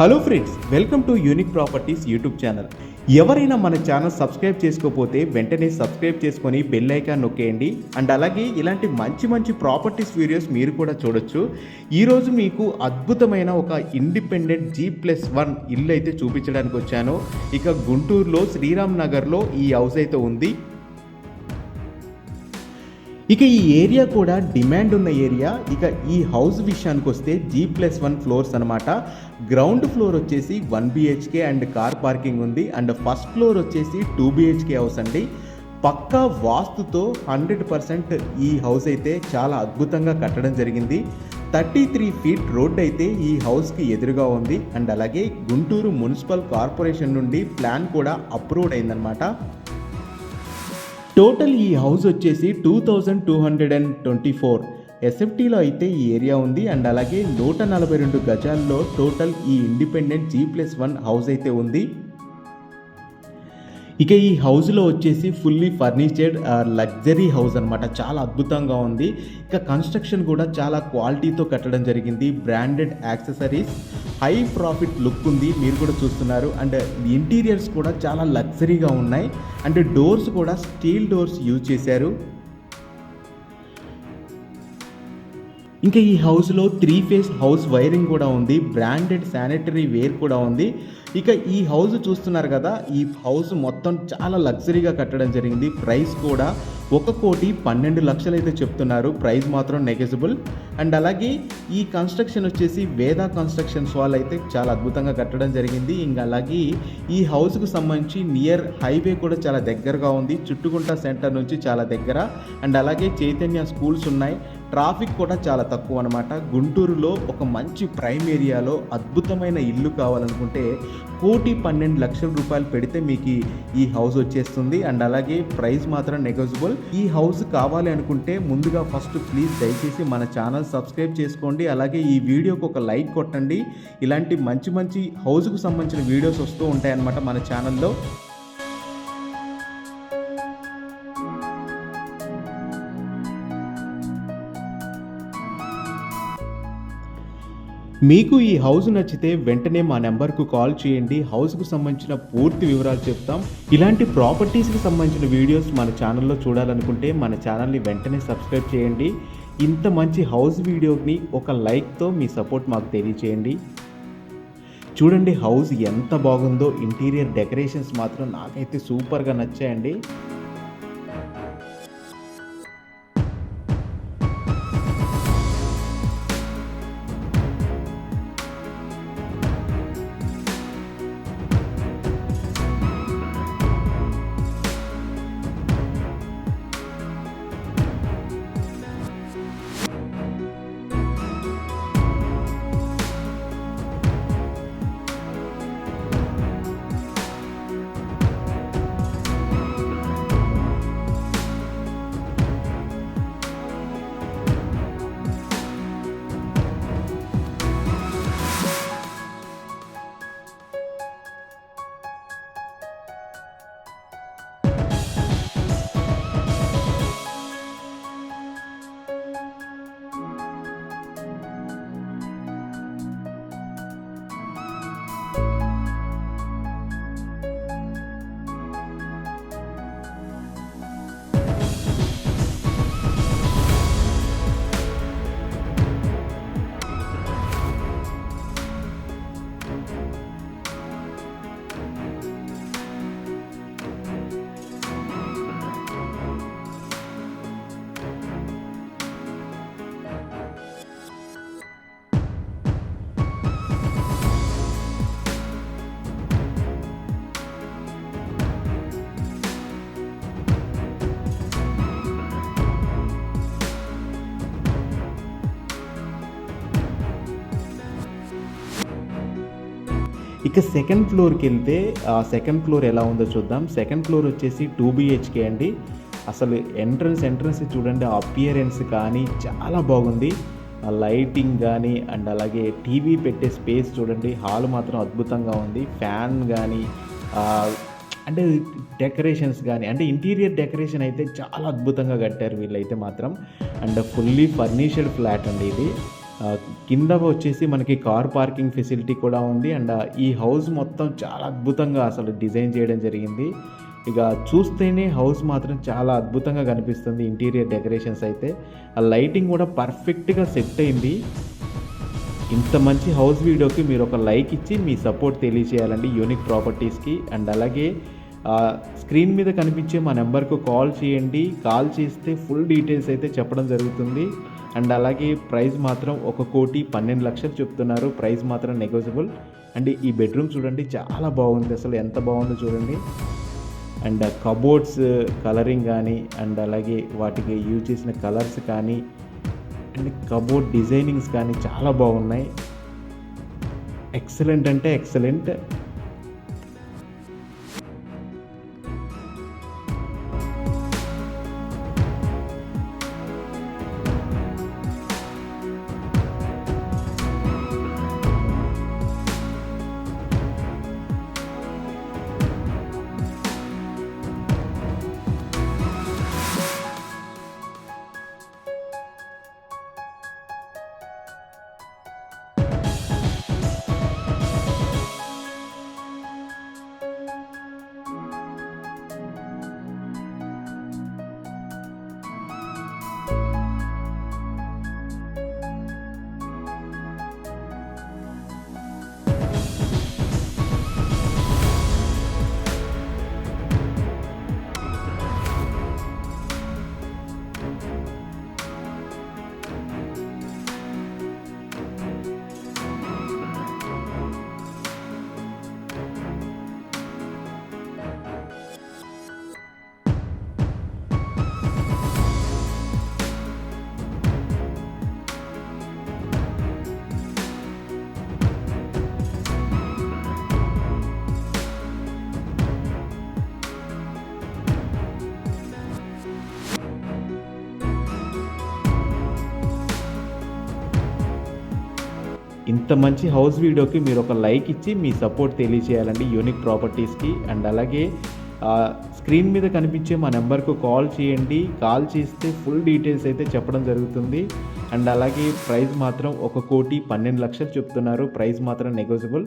Hello friends, welcome to unique properties YouTube channel. ఎవరైనా మన channel subscribe చేసుకోకపోతే వెంటనే సబ్స్క్రైబ్ చేసుకొని బెల్ ఐకాన్ నొక్కేయండి. అండ్ అలాగే ఇలాంటి మంచి మంచి ప్రాపర్టీస్ వీడియోస్ మీరు కూడా చూడొచ్చు. ఈరోజు మీకు అద్భుతమైన ఒక ఇండిపెండెంట్ G+1 ఇల్లు అయితే చూపించడానికి వచ్చాను. ఇక గుంటూరులో శ్రీరామ్ నగర్లో ఈ హౌస్ అయితే ఉంది. ఇక ఈ ఏరియా కూడా డిమాండ్ ఉన్న ఏరియా. ఇక ఈ హౌస్ విషయానికి వస్తే G+1 ఫ్లోర్స్ అనమాట. గ్రౌండ్ ఫ్లోర్ వచ్చేసి 1 BHK అండ్ కార్ పార్కింగ్ ఉంది. అండ్ ఫస్ట్ ఫ్లోర్ వచ్చేసి 2 BHK హౌస్ అండి. పక్కా వాస్తుతో 100% ఈ హౌస్ అయితే చాలా అద్భుతంగా కట్టడం జరిగింది. 33 ఫీట్ రోడ్ అయితే ఈ హౌస్కి ఎదురుగా ఉంది. అండ్ అలాగే గుంటూరు మున్సిపల్ కార్పొరేషన్ నుండి ప్లాన్ కూడా అప్రూవ్డ్ అయిందనమాట. టోటల్ ఈ హౌస్ వచ్చేసి 2224 ఎస్ఎఫ్టీలో అయితే ఈ ఏరియా ఉంది. అండ్ అలాగే 142 గజాల్లో టోటల్ ఈ ఇండిపెండెంట్ G+1 హౌస్ అయితే ఉంది. ఇక ఈ హౌస్లో వచ్చేసి ఫుల్లీ ఫర్నిచర్డ్ లగ్జరీ హౌస్ అనమాట. చాలా అద్భుతంగా ఉంది. ఇక కన్స్ట్రక్షన్ కూడా చాలా క్వాలిటీతో కట్టడం జరిగింది. Branded accessories, high profit look ఉంది, మీరు కూడా చూస్తున్నారు. అండ్ ఇంటీరియర్స్ కూడా చాలా లగ్జరీగా ఉన్నాయి. అండ్ డోర్స్ కూడా స్టీల్ డోర్స్ యూజ్ చేశారు. ఇంకా ఈ హౌస్లో 3 ఫేస్ హౌస్ వైరింగ్ కూడా ఉంది. బ్రాండెడ్ శానిటరీ వేర్ కూడా ఉంది. ఇక ఈ హౌస్ చూస్తున్నారు కదా, ఈ హౌస్ మొత్తం చాలా లగ్జరీగా కట్టడం జరిగింది. ప్రైస్ కూడా 1,12,00,000 అయితే చెప్తున్నారు. ప్రైస్ మాత్రం నెగెజిబుల్. అండ్ అలాగే ఈ కన్స్ట్రక్షన్ వచ్చేసి వేద కన్స్ట్రక్షన్స్ వాళ్ళు అయితే చాలా అద్భుతంగా కట్టడం జరిగింది. ఇంకా అలాగే ఈ హౌస్కు సంబంధించి నియర్ హైవే కూడా చాలా దగ్గరగా ఉంది. చుట్టుకుంట సెంటర్ నుంచి చాలా దగ్గర. అండ్ అలాగే చైతన్య స్కూల్స్ ఉన్నాయి. ట్రాఫిక్ కూడా చాలా తక్కువ అనమాట. గుంటూరులో ఒక మంచి ప్రైమ్ ఏరియాలో అద్భుతమైన ఇల్లు కావాలనుకుంటే 1,12,00,000 రూపాయలు పెడితే మీకు ఈ హౌస్ వచ్చేస్తుంది. అండ్ అలాగే ప్రైస్ మాత్రం నెగోజిబుల్. ఈ హౌస్ కావాలి అనుకుంటే ముందుగా ఫస్ట్ ప్లీజ్ దయచేసి మన ఛానల్ సబ్స్క్రైబ్ చేసుకోండి. అలాగే ఈ వీడియోకి ఒక లైక్ కొట్టండి. ఇలాంటి మంచి మంచి హౌస్కు సంబంధించిన వీడియోస్ వస్తూ ఉంటాయన్నమాట మన ఛానల్లో. మీకు ఈ హౌస్ నచ్చితే వెంటనే మా నెంబర్కు కాల్ చేయండి. హౌస్కు సంబంధించిన పూర్తి వివరాలు చెప్తాం. ఇలాంటి ప్రాపర్టీస్కి సంబంధించిన వీడియోస్ మన ఛానల్లో చూడాలనుకుంటే మన ఛానల్ని వెంటనే సబ్స్క్రైబ్ చేయండి. ఇంత మంచి హౌస్ వీడియోని ఒక లైక్తో మీ సపోర్ట్ మాకు తెలియచేయండి. చూడండి హౌస్ ఎంత బాగుందో. ఇంటీరియర్ డెకరేషన్స్ మాత్రం నాకైతే సూపర్గా నచ్చాయండి. ఇక సెకండ్ ఫ్లోర్కి వెళ్తే సెకండ్ ఫ్లోర్ ఎలా ఉందో చూద్దాం. సెకండ్ ఫ్లోర్ వచ్చేసి 2 BHK అండి. అసలు ఎంట్రన్స్ చూడండి, అపియరెన్స్ కానీ చాలా బాగుంది. లైటింగ్ కానీ అండ్ అలాగే టీవీ పెట్టే స్పేస్ చూడండి. హాల్ మాత్రం అద్భుతంగా ఉంది. ఫ్యాన్ కానీ అంటే డెకరేషన్స్ కానీ అంటే ఇంటీరియర్ డెకరేషన్ అయితే చాలా అద్భుతంగా కట్టారు వీళ్ళైతే మాత్రం. అండ్ ఫుల్లీ ఫర్నిష్డ్ ఫ్లాట్ అండి ఇది. కింద వచ్చేసి మనకి కార్ పార్కింగ్ ఫెసిలిటీ కూడా ఉంది. అండ్ ఈ హౌస్ మొత్తం చాలా అద్భుతంగా అసలు డిజైన్ చేయడం జరిగింది. ఇక చూస్తేనే హౌస్ మాత్రం చాలా అద్భుతంగా కనిపిస్తుంది. ఇంటీరియర్ డెకరేషన్స్ అయితే ఆ లైటింగ్ కూడా పర్ఫెక్ట్‌గా సెట్ అయింది. ఇంత మంచి హౌస్ వీడియోకి మీరు ఒక లైక్ ఇచ్చి మీ సపోర్ట్ తెలియజేయాలండి యూనిక్ ప్రాపర్టీస్‌కి. అండ్ అలాగే స్క్రీన్ మీద కనిపించే మా నెంబర్‌కు కాల్ చేయండి. కాల్ చేస్తే ఫుల్ డీటెయిల్స్ అయితే చెప్పడం జరుగుతుంది. అండ్ అలాగే ప్రైస్ మాత్రం 1,12,00,000 చెప్తున్నారు. ప్రైస్ మాత్రం నెగోషియబుల్. అండ్ ఈ బెడ్రూమ్ చూడండి చాలా బాగుంది. అసలు ఎంత బాగుందో చూడండి. అండ్ కబోర్డ్స్ కలరింగ్ కానీ, అండ్ అలాగే వాటికి యూజ్ చేసిన కలర్స్ కానీ, అండ్ కబోర్డ్ డిజైనింగ్స్ కానీ చాలా బాగున్నాయి. ఎక్సలెంట్ అంటే ఎక్సలెంట్. ఇంత మంచి హౌస్ వీడియోకి మీరు ఒక లైక్ ఇచ్చి మీ సపోర్ట్ తెలియజేయాలండి యూనిక్ ప్రాపర్టీస్‌కి. అండ్ అలాగే స్క్రీన్ మీద కనిపించే మా నెంబర్‌కు కాల్ చేయండి. కాల్ చేస్తే ఫుల్ డీటెయిల్స్ అయితే చెప్పడం జరుగుతుంది. అండ్ అలాగే ప్రైస్ మాత్రం 1,12,00,000 చెప్తున్నారు. ప్రైస్ మాత్రం నెగోషియబుల్.